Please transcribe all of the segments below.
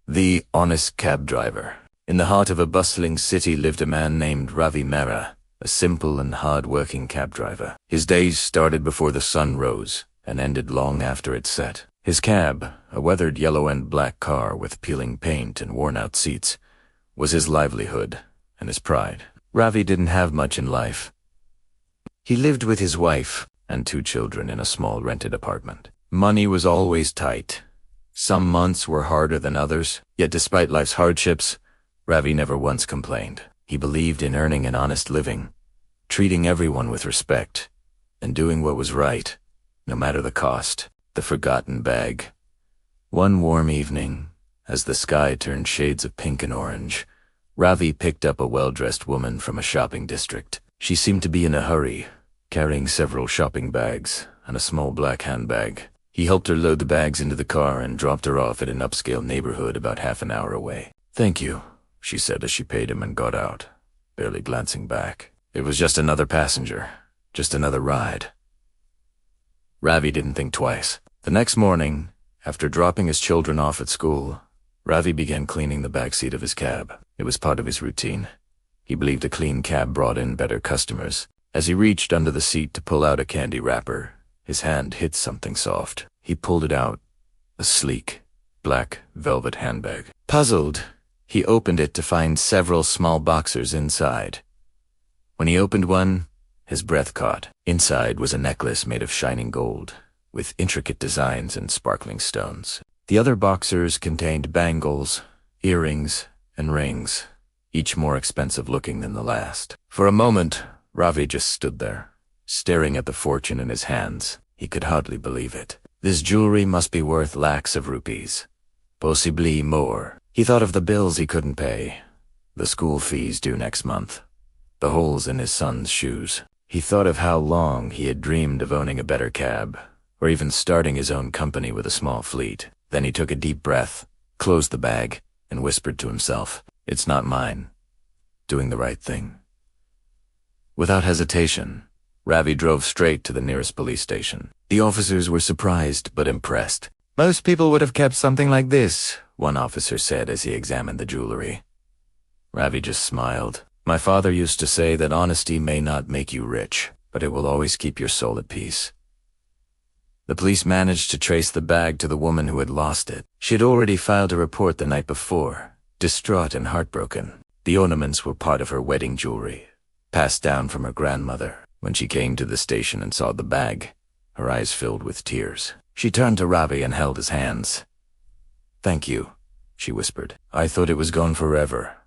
The honest cab driver. In the heart of a bustling city lived a man named Ravi Mehra, a simple and hard-working cab driver. His days started before the sun rose and ended long after it set. His cab, a weathered yellow and black car with peeling paint and worn-out seats, was his livelihood and his pride. Ravi didn't have much in life. He lived with his wife and 2 children in a small rented apartment. Money was always tight. Some months were harder than others, yet despite life's hardships, Ravi never once complained. He believed in earning an honest living, treating everyone with respect, and doing what was right, no matter the cost. The forgotten bag. One warm evening, as the sky turned shades of pink and orange, Ravi picked up a well-dressed woman from a shopping district. She seemed to be in a hurry, carrying several shopping bags and a small black handbag. He helped her load the bags into the car and dropped her off at an upscale neighborhood about half an hour away. "Thank you," she said as she paid him and got out, barely glancing back. It was just another passenger, just another ride. Ravi didn't think twice. The next morning, after dropping his children off at school, Ravi began cleaning the backseat of his cab. It was part of his routine. He believed a clean cab brought in better customers. As he reached under the seat to pull out a candy wrapper, his hand hit something soft. He pulled it out, a sleek, black velvet handbag. Puzzled, he opened it to find several small boxers inside. When he opened one, his breath caught. Inside was a necklace made of shining gold, with intricate designs and sparkling stones. The other boxers contained bangles, earrings, and rings, each more expensive looking than the last. For a moment, Ravi just stood there, staring at the fortune in his hands. He could hardly believe it. This jewelry must be worth lakhs of rupees, possibly more. He thought of the bills he couldn't pay, the school fees due next month, the holes in his son's shoes. He thought of how long he had dreamed of owning a better cab, or even starting his own company with a small fleet. Then he took a deep breath, closed the bag, and whispered to himself, "It's not mine. Doing the right thing." Without hesitation, Ravi drove straight to the nearest police station. The officers were surprised but impressed. "Most people would have kept something like this," one officer said as he examined the jewelry. Ravi just smiled. "My father used to say that honesty may not make you rich, but it will always keep your soul at peace." The police managed to trace the bag to the woman who had lost it. She had already filed a report the night before, distraught and heartbroken. The ornaments were part of her wedding jewelry, passed down from her grandmother. When she came to the station and saw the bag, her eyes filled with tears. She turned to Ravi and held his hands. "Thank you," she whispered. "I thought it was gone forever."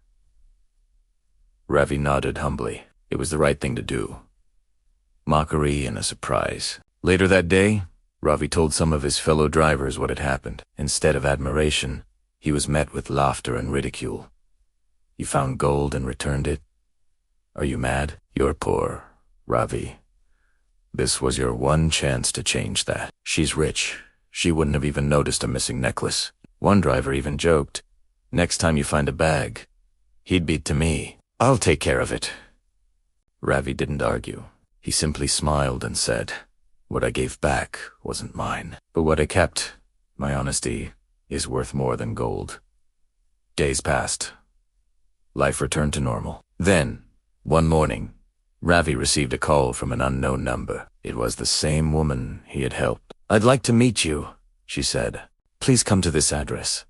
Ravi nodded humbly. It was the right thing to do. Mockery and a surprise. Later that day, Ravi told some of his fellow drivers what had happened. Instead of admiration, he was met with laughter and ridicule. "You found gold and returned it? Are you mad? You're poor, Ravi. This was your one chance to change that. She's rich. She wouldn't have even noticed a missing necklace." One driver even joked, "Next time you find a bag, he'd beat to me. I'll take care of it." Ravi didn't argue. He simply smiled and said, "What I gave back wasn't mine, but what I kept, my honesty, is worth more than gold." Days passed. Life returned to normal. Then, one morning, Ravi received a call from an unknown number. It was the same woman he had helped. "I'd like to meet you," she said. "Please come to this address."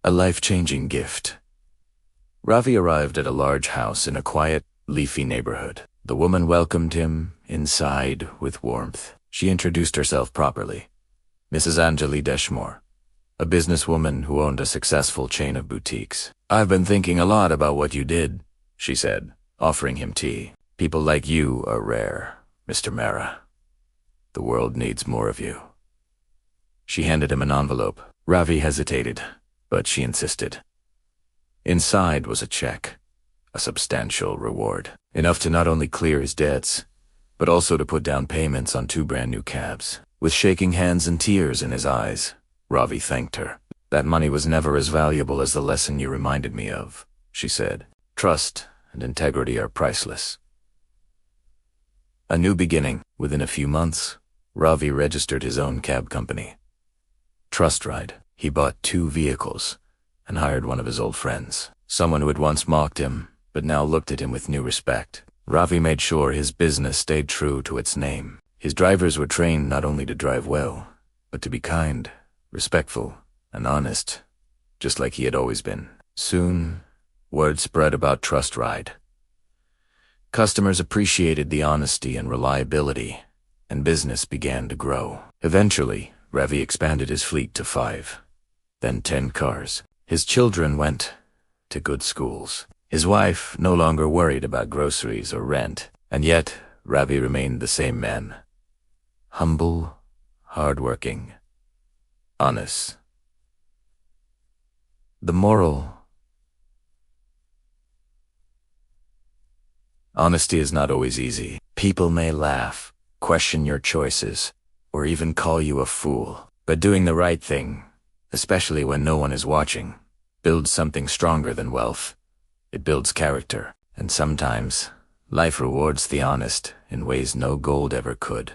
A life-changing gift. Ravi arrived at a large house in a quiet, leafy neighborhood. The woman welcomed him inside with warmth. She introduced herself properly. Mrs. Anjali Deshmore, a businesswoman who owned a successful chain of boutiques. "I've been thinking a lot about what you did," she said, offering him tea. "People like you are rare, Mr. Mehra. The world needs more of you." She handed him an envelope. Ravi hesitated, but she insisted. Inside was a check, a substantial reward, enough to not only clear his debts, but also to put down payments on 2 brand-new cabs. With shaking hands and tears in his eyes, Ravi thanked her. "That money was never as valuable as the lesson you reminded me of," she said. "Trust and integrity are priceless." A new beginning. Within a few months, Ravi registered his own cab company. Trust Ride. He bought 2 vehicles, and hired one of his old friends, someone who had once mocked him, but now looked at him with new respect. Ravi made sure his business stayed true to its name. His drivers were trained not only to drive well, but to be kind, respectful, and honest, just like he had always been. Soon, word spread about Trust Ride. Customers appreciated the honesty and reliability, and business began to grow. Eventually, Ravi expanded his fleet to 5, then 10 cars. His children went to good schools. His wife no longer worried about groceries or rent, and yet Ravi remained the same man. Humble, hardworking, honest. The moral: honesty is not always easy. People may laugh, question your choices, or even call you a fool. But doing the right thing, especially when no one is watching, builds something stronger than wealth. It builds character, and sometimes life rewards the honest in ways no gold ever could.